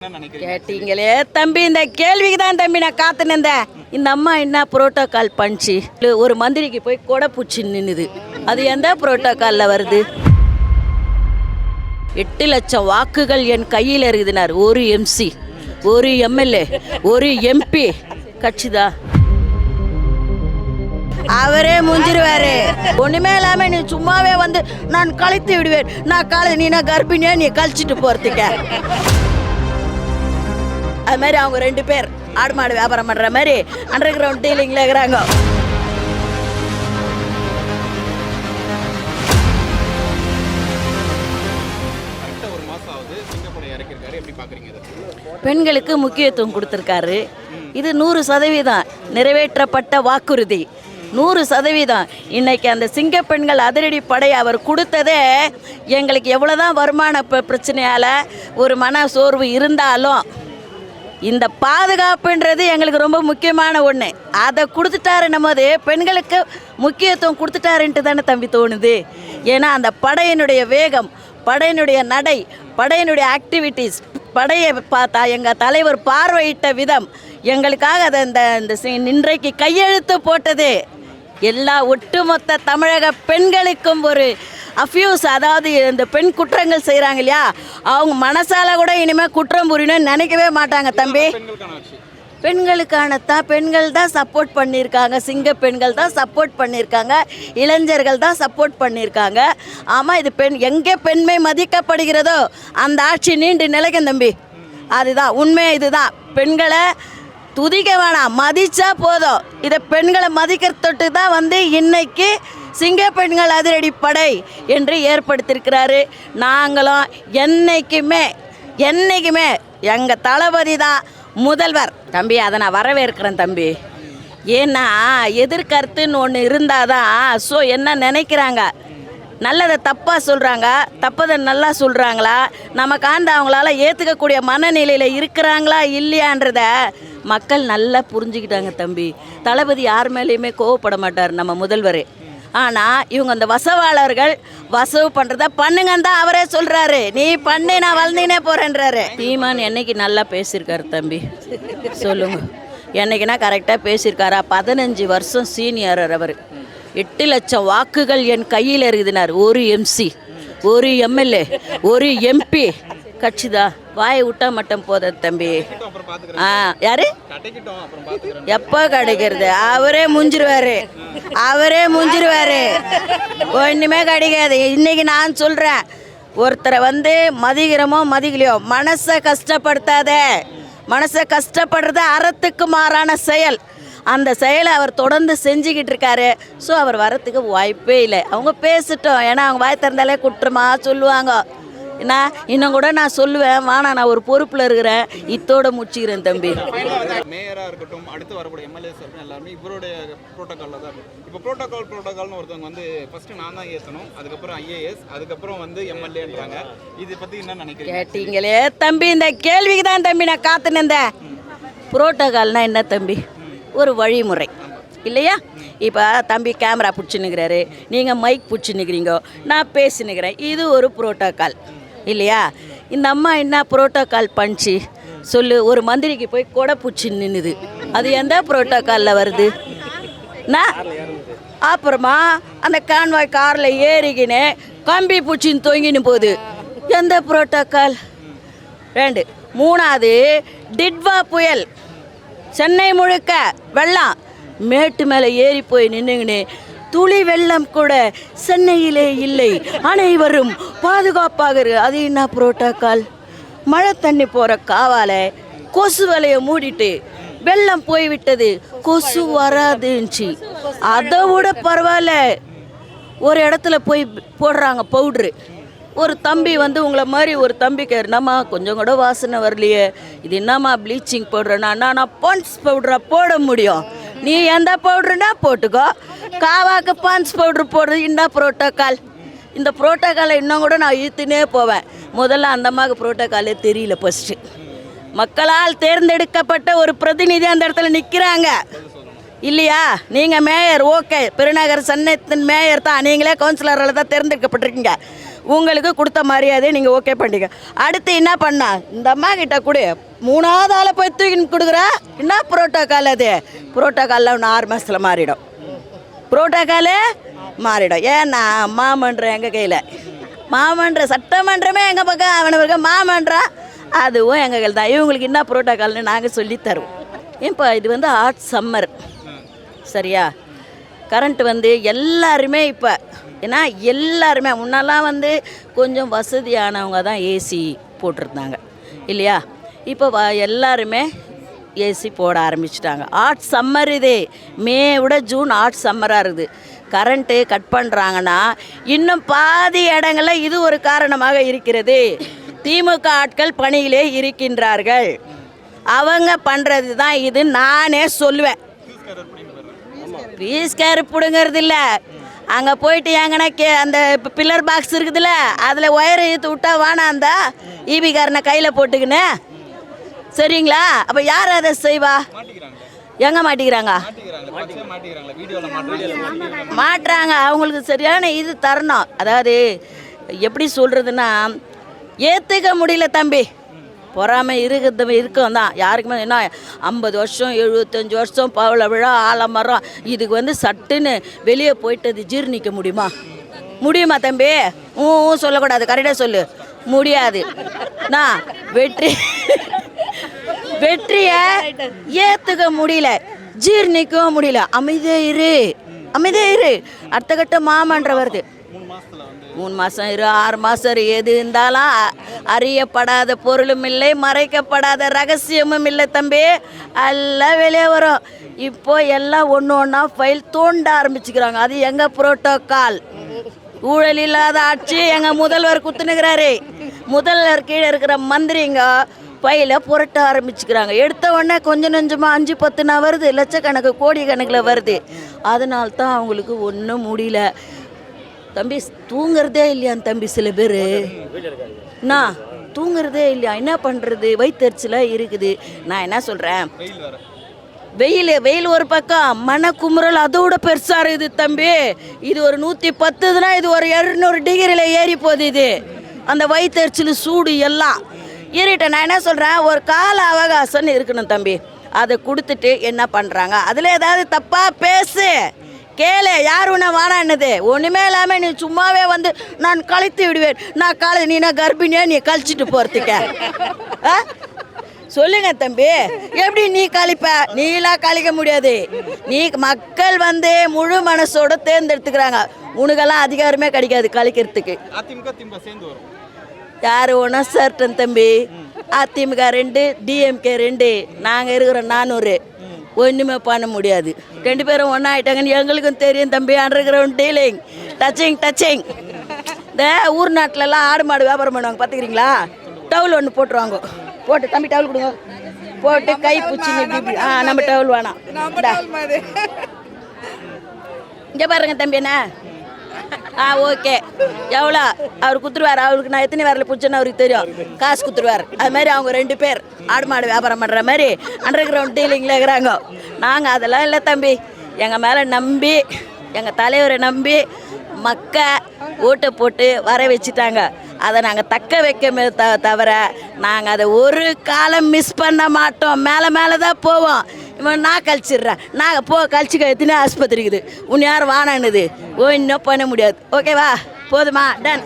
கேட்டீங்களே தம்பி, இந்த கேள்விக்கு தான் தம்பி நான் காத்து நின்றேன். இந்த அம்மா என்ன புரோட்டோகால் பண்ணிச்சு? ஒரு மந்திரிக்கு போய் கொடை பூச்சி நின்னுது. அது எந்த புரோட்டோகால்ல வருது? 8 லட்சம் வாக்குகள் என் கையில் இருக்குதுனார். ஒரு எம்சி, ஒரு எம்எல்ஏ, ஒரு எம்பி கட்சிதா. அவரே முஞ்சிருவாரு. ஒண்ணுமே இல்லாம நீ சும்மாவே வந்து நான் கழித்து விடுவேன், நான் நீ நான் கர்ப்பிணியா நீ கழிச்சிட்டு போறதுக்க. அது மாதிரி அவங்க 2 பேர் ஆடு மாடு வியாபாரம் பண்ற மாதிரி அண்டர் கிரவுண்ட் டீலிங்ல இருக்கிறாங்க. பெண்களுக்கு முக்கியத்துவம் கொடுத்துருக்காரு. இது 100% நிறைவேற்றப்பட்ட வாக்குறுதி. 100%. இன்னைக்கு அந்த சிங்க பெண்கள் அதிரடி படை அவர் கொடுத்ததே எங்களுக்கு எவ்வளோதான் வருமான பிரச்சனையால் ஒரு மன சோர்வு இருந்தாலும் இந்த பாதுகாப்புன்றது எங்களுக்கு ரொம்ப முக்கியமான ஒன்று. அதை கொடுத்துட்டாருன்னும் போது பெண்களுக்கு முக்கியத்துவம் கொடுத்துட்டாருன்ட்டு தானே தம்பி தோணுது. ஏன்னா அந்த படையினுடைய வேகம், படையினுடைய நடை, படையினுடைய ஆக்டிவிட்டீஸ், படையை பார்த்தா எங்கள் தலைவர் பார்வையிட்ட விதம் எங்களுக்காக அதை இந்த இன்றைக்கு கையெழுத்து போட்டது எல்லா ஒட்டுமொத்த தமிழக பெண்களுக்கும் ஒரு அஃப்யூஸ். அதாவது இந்த பெண் குற்றங்கள் செய்கிறாங்க இல்லையா, அவங்க மனசால கூட இனிமேல் குற்றம் புரியணும்னு நினைக்கவே மாட்டாங்க தம்பி. பெண்கள் தான் சப்போர்ட் பண்ணியிருக்காங்க. சிங்க பெண்கள் தான் சப்போர்ட் பண்ணியிருக்காங்க. இளைஞர்கள் தான் சப்போர்ட் பண்ணியிருக்காங்க. ஆமாம், இது எங்கே பெண்மை மதிக்கப்படுகிறதோ அந்த ஆட்சி நீண்டு நிலைக்கும் தம்பி. அதுதான் உண்மை. இதுதான் பெண்களை துதிக்க வேணாம், மதிச்சா போதும். இதை பெண்களை மதிக்கிறதொட்டு தான் இன்னைக்கு சிங்க பெண்கள் அதிரடி படை என்று ஏற்படுத்தியிருக்கிறாரு. நாங்களும் என்னைக்குமே எங்கள் தளபதி தான் முதல்வர் தம்பி. அதை நான் வரவேற்கிறேன் தம்பி. ஏன்னா எதிர்கருத்துன்னு ஒன்று இருந்தால் தான் என்ன நினைக்கிறாங்க, நல்லதை தப்பாக சொல்கிறாங்க, தப்பதை நல்லா சொல்கிறாங்களா, நமக்காண்டு அவங்களால ஏற்றுக்கக்கூடிய மனநிலையில் இருக்கிறாங்களா இல்லையான்றத மக்கள் நல்லா புரிஞ்சுக்கிட்டாங்க தம்பி. தளபதி யார் மேலேயுமே கோவப்பட மாட்டார் நம்ம முதல்வர். ஆனால் இவங்க அந்த வசவாளர்கள் வசவு பண்ணுறத பண்ணுங்கன்னு தான் அவரே சொல்கிறாரு. நீ பண்ணி நான் வளர்ந்தீனே போகிறேன்றாரு. சீமான் என்னைக்கு நல்லா பேசியிருக்காரு தம்பி சொல்லுங்க. என்னைக்குன்னா கரெக்டாக பேசியிருக்காரா? 15 வருஷம் சீனியர் அவர். 8 லட்சம் வாக்குகள் என் கையில் இருக்குதுனார். ஒரு எம்சி, ஒரு எம்எல்ஏ, ஒரு எம்பி கட்சிதா. வாயை விட்டா மட்டும் போத தம்பி. யாரு எப்போ கிடைக்கிறது? அவரே முஞ்சிருவாரு. ஒன்றுமே கிடைக்காது. இன்னைக்கு நான் சொல்கிறேன், ஒருத்தரை மதிக்கிறோமோ மதிக்கலையோ மனசை கஷ்டப்படுத்தாத. மனசை கஷ்டப்படுறது அறத்துக்கு மாறான செயல். அந்த செயலை அவர் தொடர்ந்து செஞ்சுக்கிட்டு இருக்காரு. ஸோ அவர் வரத்துக்கு வாய்ப்பே இல்லை. அவங்க பேசிட்டோம். ஏன்னா அவங்க வாய் திறந்தாலே குற்றமாக சொல்லுவாங்க. என்ன இன்னும் கூட நான் சொல்லுவேன், வானா நான் ஒரு பொறுப்பில் இருக்கிறேன், இத்தோட முடிச்சுக்கிறேன் தம்பி. மேயராக இருக்கட்டும், அடுத்து வரக்கூடிய எம்எல்ஏஸ் எல்லாருமே இவருடைய ப்ரோட்டோக்காலில் தான் இருக்கும். இப்போ ப்ரோட்டோகால்னு ஒருத்தவங்க ஃபர்ஸ்ட் நான் தான் ஏற்றணும், அதுக்கப்புறம் ஐஏஎஸ், அதுக்கப்புறம் எம்எல்ஏன்றாங்க. இதை பற்றி என்ன நினைக்கிறீங்க? கேட்டீங்களே தம்பி, இந்த கேள்விக்கு தான் தம்பி நான் காத்து நின்றேன். புரோட்டோகால்னா என்ன தம்பி? ஒரு வழிமுறை இல்லையா? இப்போ தம்பி கேமரா பிடிச்சின்னுக்கிறாரு, நீங்கள் மைக் பிடிச்சின்னுக்கிறீங்க, நான் பேசினுக்கிறேன். இது ஒரு புரோட்டோக்கால் இல்லையா? இந்த அம்மா என்ன புரோட்டோகால் பண்ணிச்சு சொல்லு? ஒரு மந்திரிக்கு போய் கொடை பூச்சி நின்னுது. அது எந்த புரோட்டோக்காலில் வருது? அப்புறமா அந்த கான்வாய் காரில் ஏறிக்கின்னு கம்பி பூச்சின்னு தொங்கின்னு போகுது. எந்த புரோட்டோக்கால்? 2. 3வது டிட்வா புயல். சென்னை முழுக்க வெள்ளம். மேட்டு மேலே ஏறி போய் நின்றுங்கன்னு துளி வெள்ளம் கூட சென்னையிலே இல்லை, அனைவரும் பாதுகாப்பாக. அது என்ன புரோட்டோக்கால்? மழை தண்ணி போகிற காவாலை கொசு வலையை மூடிட்டு வெள்ளம் போய்விட்டது, கொசு வராதுச்சு. அதை விட பரவாயில்ல, ஒரு இடத்துல போய் போடுறாங்க பவுட்ரு. ஒரு தம்பி உங்களை மாதிரி ஒரு தம்பிக்கு என்னம்மா கொஞ்சம் கூட வாசனை வரலையே, இது என்னம்மா ப்ளீச்சிங் பவுட்ருனா? நான் பான்ஸ் பவுடராக போட முடியும், நீ எந்த பவுட்ருனா போட்டுக்கோ. காவாக்கு பான்ஸ் பவுட்ரு போடுறது என்ன புரோட்டோக்கால்? இந்த புரோட்டோக்காலை இன்னும் கூட நான் இழுத்துனே போவேன். முதல்ல அந்த அம்மாவுக்கு புரோட்டோக்காலே தெரியல. ஃபஸ்ட்டு மக்களால் தேர்ந்தெடுக்கப்பட்ட ஒரு பிரதிநிதி அந்த இடத்துல நிற்கிறாங்க. இல்லையா? நீங்கள் மேயர், ஓகே, பெருநகர் சன்னத்தின் மேயர் தான், நீங்களே கவுன்சிலரில் தான் தேர்ந்தெடுக்கப்பட்டிருக்கீங்க. உங்களுக்கு கொடுத்த மரியாதையை நீங்கள் ஓகே பண்ணிக்க. அடுத்து என்ன பண்ணா, இந்த அம்மா கிட்ட கொடு, 3வது ஆளை போய் தூக்கின்னு கொடுக்குறா. என்ன புரோட்டோக்கால் அது? புரோட்டோக்காலில் ஒன்று 6 மாதத்தில் மாறிடும். புரோட்டோக்காலே மாறிடும். ஏன்னா மாமன்றம் எங்கள் கையில், மாமன்ற சட்டமன்றமே எங்கள் பக்கம், அவனுக்கு மாமன்றம் அதுவும் எங்கள் கையில் தான். இவங்களுக்கு என்ன புரோட்டோக்கால்னு நாங்கள் சொல்லித்தருவோம். இப்போ இது வந்து ஹாட் சம்மர், சரியா? கரண்ட் வந்து எல்லாருமே இப்போ, ஏன்னா எல்லாருமே முன்னெல்லாம் வந்து கொஞ்சம் வசதியானவங்க தான் ஏசி போட்டிருந்தாங்க இல்லையா? இப்போ எல்லாருமே ஏசி போட ஆரம்பிச்சிட்டாங்க. ஹாட் சம்மர் இது, மே விட ஜூன் ஹாட் சம்மராக இருக்குது. கரண்ட்டு கட் பண்ணுறாங்கன்னா இன்னும் பாதி இடங்களில் இது ஒரு காரணமாக இருக்கிறது. திமுக ஆட்கள் பணியிலே இருக்கின்றார்கள், அவங்க பண்ணுறது தான் இது. நானே சொல்லுவேன், பீஸ் கேர் பிடுங்கிறது இல்லை. அங்கே போயிட்டு எங்கன்னா அந்த பில்லர் பாக்ஸ் இருக்குதுல்ல, அதில் ஒயரை இழுத்து விட்டா வானாந்தா ஈபிக்காரனை கையில் போட்டுக்கின்னு, சரிங்களா? அப்போ யார் அதை செய்வா? எங்கே மாட்டிக்கிறாங்க? மாட்டுறாங்க. அவங்களுக்கு சரியான இது தரணும். அதாவது எப்படி சொல்கிறதுன்னா, ஏற்றுக்க முடியல தம்பி, பொறாமை இருக்கும் தான் யாருக்குமே. என்ன 50 வருஷம் 75 வருஷம் பவள விழா ஆலமரம், இதுக்கு வந்து சட்டுன்னு வெளியே போயிட்டு அது ஜீர்ணிக்க முடியுமா தம்பி? சொல்லக்கூடாது, கரெக்டாக சொல்லு. முடியாது. நான் வெற்றியை ஏற்றுக்க முடியல, ஜீர்ணிக்கவும் முடியல. அமைதியே இரு. அடுத்த கட்ட மாமன்ற வருது. 3 மாதம் இரு, 6 மாதம் இரு, எது இருந்தாலும் அறியப்படாத பொருளும் இல்லை, மறைக்கப்படாத ரகசியமும் இல்லை தம்பி, எல்லாம் வெளியே வரும். இப்போ எல்லாம் ஒன்று ஒன்றா ஃபைல் தோண்ட ஆரம்பிச்சுக்கிறாங்க. அது எங்கள் புரோட்டோக்கால். ஊழல் இல்லாத ஆட்சி எங்கள் முதல்வர் குத்துனுக்கிறாரு. முதல்வர் கீழே இருக்கிற மந்திரிங்க ஃபைலை புரட்ட ஆரம்பிச்சுக்கிறாங்க. எடுத்த உடனே கொஞ்சம் நெஞ்சமாக 5-10 வருது, லட்சக்கணக்கு கோடி கணக்கில் வருது. அதனால்தான் அவங்களுக்கு ஒன்றும் முடியல தம்பி. தூங்குறதே இல்லையான் தம்பி, சில பேர் நான் தூங்குறதே இல்லையா, என்ன பண்ணுறது? வயிற்றுச்சலாக இருக்குது. நான் என்ன சொல்கிறேன், வெயில் ஒரு பக்கம், மனக்குமுறல் அதோட பெருசாக இருக்குது தம்பி. இது ஒரு 110 இது ஒரு 200 டிகிரியில் ஏறி போகுது. இது அந்த வயிற்றுச்சல் சூடு எல்லாம் ஏறிட்ட. நான் என்ன சொல்கிறேன், ஒரு கால அவகாசம்னு இருக்கணும் தம்பி. அதை கொடுத்துட்டு என்ன பண்ணுறாங்க, அதில் ஏதாவது தப்பாக பேசு, கேளு. யார் உன்னை வாடான்னது? ஒன்றுமே இல்லாமல் நீ சும்மாவே வந்து நான் கழித்து விடுவேன், நான் நீ நான் கர்ப்பிணியா, நீ கழிச்சிட்டு போகிறதுக்க சொல்லுங்க தம்பி. எப்படி நீ கழிப்ப? நீலாம் கழிக்க முடியாது. நீ மக்கள் வந்து முழு மனசோட தேர்ந்தெடுத்துக்கிறாங்க. உனக்கெல்லாம் அதிகாரமே கிடைக்காது கழிக்கிறதுக்கு. யார் ஒன்றா சர்டன் தம்பி. அதிமுக 2, டிஎம்கே 2, நாங்கள் இருக்கிற 400. ஒன்றுமே பண்ண முடியாது. 2 பேரும் ஒன்றா ஆகிட்டாங்கன்னு எங்களுக்கும் தெரியும் தம்பி. Under ground dealing, touching. இந்த ஊர் நாட்டிலலாம் ஆடு மாடு வியாபாரம் பண்ணுவாங்க, பார்த்துக்கிறீங்களா? டவுல் ஒன்று போட்டுருவாங்க. போட்டு தம்பி டவுல் கொடுங்க, போட்டு கை பூச்சி நம்ம டவுல் வேணாம். இங்கே பாருங்க தம்பி, என்ன ஓகே எவ்வளோ அவர் குத்துருவார். அவருக்கு நான் எத்தனை வேரில் பிடிச்சேன்னு அவருக்கு தெரியும், காசு குத்துருவார். அது மாதிரி அவங்க 2 பேர் ஆடு மாடு வியாபாரம் பண்ணுற மாதிரி அண்டர் கிரவுண்ட் டீலிங்கில் இருக்கிறாங்க. நாங்கள் அதெல்லாம் இல்லை தம்பி. எங்கள் மேலே நம்பி, எங்கள் தலைவரை நம்பி ஓட்டை போட்டு வர வச்சுட்டாங்க. அதை நாங்கள் தக்க வைக்கமே தவிர நாங்கள் அதை ஒரு காலம் மிஸ் பண்ண மாட்டோம். மேலே தான் போவோம். இவன் நான் கழிச்சிடுறேன், நாங்கள் கழிச்சுக்க எத்தனை ஆஸ்பத்திரி இருக்குது, உன் யாரும் வானான்னுது, இன்னும் பண்ண முடியாது. ஓகேவா? போதுமா? டன்.